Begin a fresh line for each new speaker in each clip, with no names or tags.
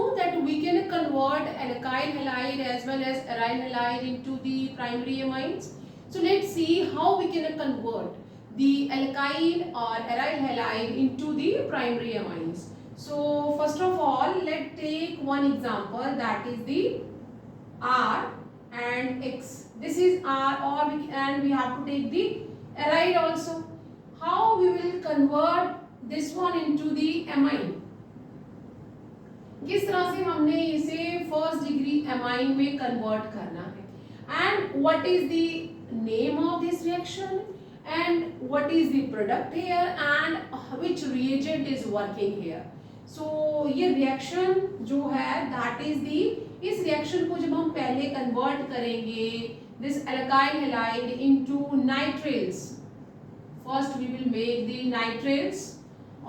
know that we can convert alkyl halide as well as aryl halide into the primary amines. So let's see how we can convert the alkyl or aryl halide into the primary amines. So first of all, let's take one example, that is the R and X. This is R, and we have to take the aryl also. How we will convert this one into the amine? किस तरह से हमने इसे first degree amine में convert करना है, and what is the name of this reaction, and what is the product here, and which reagent is working here. So ये reaction जो है दैट इज द, इस रिएक्शन को जब हम पहले कन्वर्ट करेंगे this alkyl halide into nitriles, first we will make the nitriles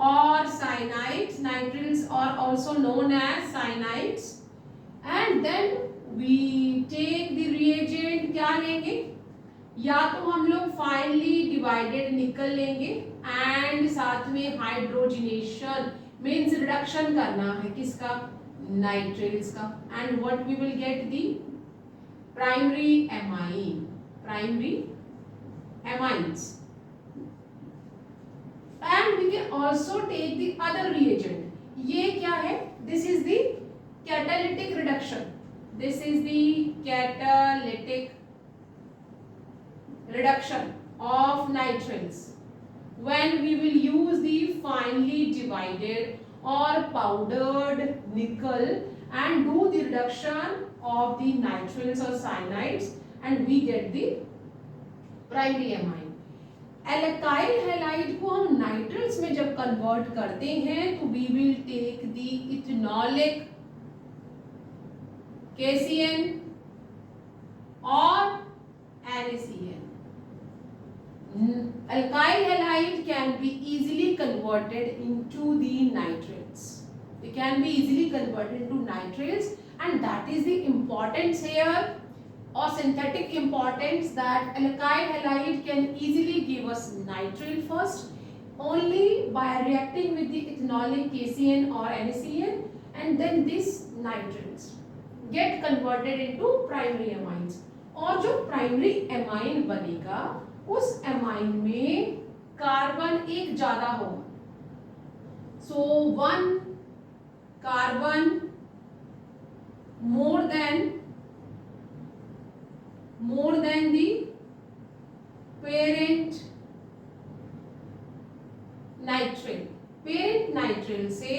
or cyanides. Nitriles are also known as cyanides, and then we take the reagent. क्या लेंगे, या तो हम लोग फाइनली डिवाइडेड निकल लेंगे एंड साथ में हाइड्रोजिनेशन मीन्स रिडक्शन करना है किसका, नाइट्रेल्स का, and what we will get the primary amine, primary amines. And we can also take the other reagent. ये क्या है, this is the catalytic reduction. This is the catalytic reduction of nitriles. When we will use the finely divided or powdered nickel and do the reduction of the nitriles or cyanides, and we get the primary amine. Alkyl halide को हम nitriles में जब convert करते हैं तो we will take the ethanolic KCN और NaCN. Alkyl halide can be easily converted into the nitrates. They can be easily converted into nitrates, and that is the importance here, or synthetic importance, that alkyl halide can easily give us nitrile first only by reacting with the ethanolic KCN or NaCN, and then these nitriles get converted into primary amines. और जो primary amine बनेगा उस amine में carbon एक ज्यादा होगा, so one carbon more than the parent nitrile. parent nitrile से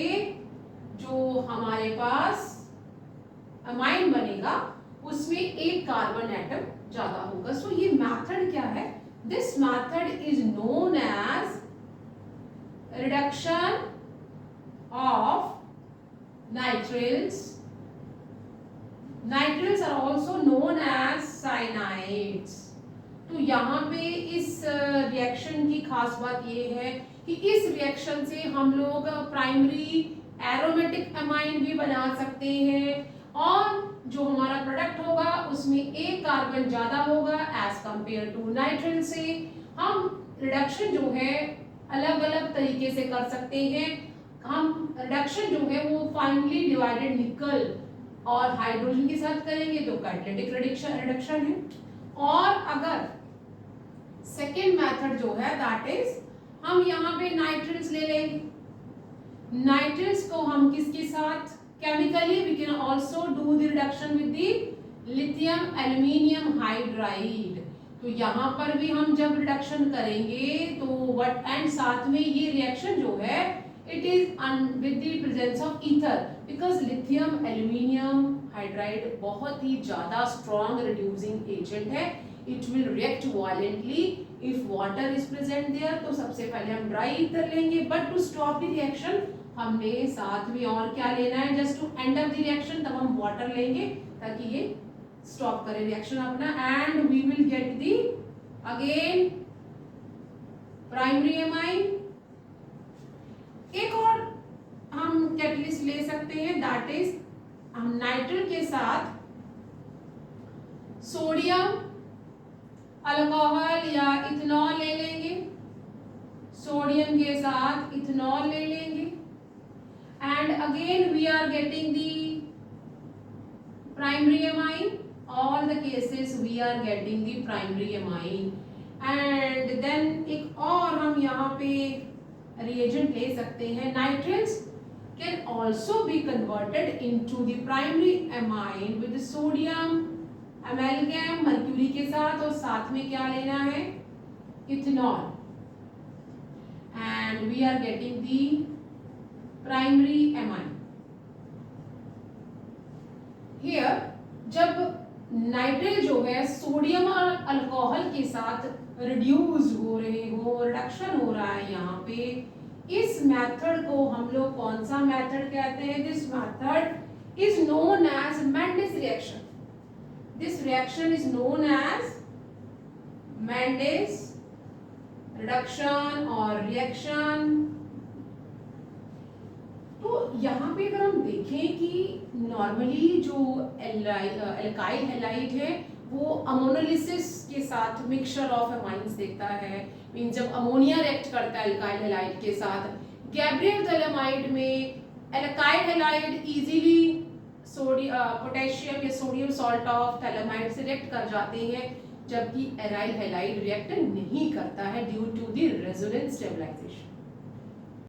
जो हमारे पास अमाइन बनेगा उसमें एक कार्बन एटम ज्यादा होगा. सो ये मेथड क्या है, this method is known as reduction of nitriles. Nitriles are also known as cyanides. तो यहाँ पे इस रिएक्शन की खास बात ये है कि इस रिएक्शन से हम लोग प्राइमरी एरोमेटिक अमाइन भी बना सकते हैं, और जो हमारा प्रोडक्ट होगा उसमें एक कार्बन ज्यादा होगा एज कंपेयर टू नाइट्रिल से. हम रिडक्शन जो है अलग अलग तरीके से कर सकते हैं. हम रिडक्शन जो है वो फाइनली डिवाइडेड निकल और हाइड्रोजन के साथ करेंगे तो कैटालिटिक रिडक्शन है. और अगर सेकेंड मेथड जो है दैट इज, हम यहाँ पे नाइट्रिल्स ले लेंगे. नाइट्रिल्स को हम किसके साथ, chemically we can also do the reduction with the lithium aluminium hydride. तो यहाँ पर भी हम जब रिडक्शन करेंगे तो व्हाट, एंड साथ में ये रिएक्शन जो है it is with the presence of ether, because lithium aluminium hydride बहुत ही ज़्यादा strong reducing agent है. it will react violently if water is present there. तो सबसे पहले हम dry ether लेंगे, but to stop the reaction हमने साथ में और क्या लेना है, just to end up the reaction तब हम water लेंगे ताकि ये stop करे reaction अपना, and we will get the again primary amine. एक और हम कैटलिस्ट ले सकते हैं, दैट इज हम नाइट्रिल के साथ सोडियम अल्कोहल या इथेनॉल ले लेंगे. सोडियम के साथ इथेनॉल ले लेंगे, and again we are getting the primary amine, all the cases we are getting the primary amine. And then एक और हम यहाँ पे reagent ले सकते हैं, nitrates can also be converted into the primary amine with sodium amalgam mercury के साथ, और साथ में क्या लेना है, ethanol, and we are getting the primary amine. Here जब नाइट्रेट जो है सोडियम और अल्कोहल के साथ रिड्यूस हो रहे हो, रिडक्शन हो रहा है यहाँ पे, इस मेथड को हम लोग कौन सा मेथड कहते हैं? This method is known as Mendius reaction. This reaction is known as Mendius reduction और रिएक्शन. तो यहाँ पे अगर हम देखें कि नॉर्मली जो एल्काइल हैलाइड है वो अमोनोलिसिस के साथ मिक्सचर ऑफ अमाइंस देता है, मीन जब अमोनिया रिएक्ट करता है एल्काइल हैलाइड के साथ, गैब्रियल थैलेमाइड में एल्काइल हैलाइड इजीली पोटेशियम या सोडियम सॉल्ट ऑफ थैलेमाइड से रिएक्ट कर जाते हैं, जबकि एराइल हैलाइड रिएक्ट नहीं करता है due to the resonance stabilization.